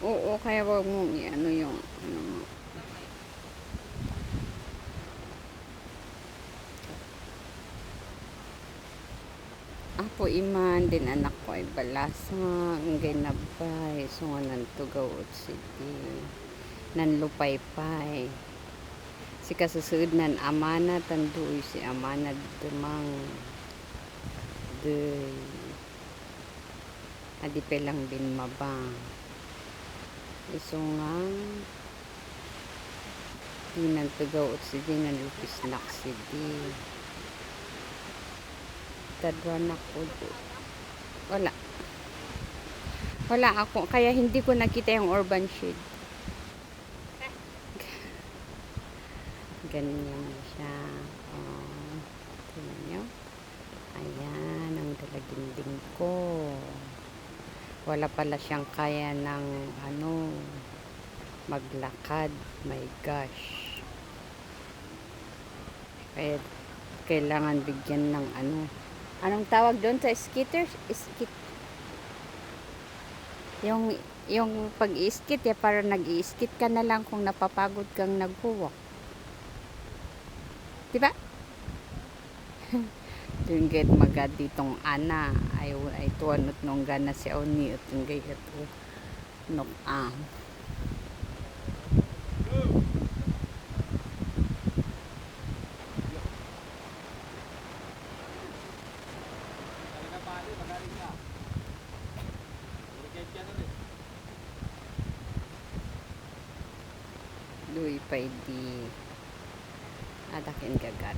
Oo, kaya wag mong i-ano yung ano mo. Ako iman din anak ko ay balasang ginabay so nga nantugaw at siti nanlupay-pay si kasusunod nan amana tanduoy si amana dumang day adi pelang bin mabang iso nga di nantugaw at siti nanlupis naksidi tadwan ako wala wala ako kaya hindi ko nakita yung urban shade. Ganyan siya. Oh, tingnan nyo. Ayan, ang dalaginding ko. Wala pala siyang kaya ng ano, maglakad. My gosh. Kaya kailangan bigyan ng ano. Anong tawag doon sa skitters? Yung pag-i-skit, ya, para nag-i-skit ka na lang kung napapagod kang naghuwak. Diba? Tunggit magad ditong ana ay tuwanot nung gana si Oni at tunggay ito nok duy pa di adakin gagar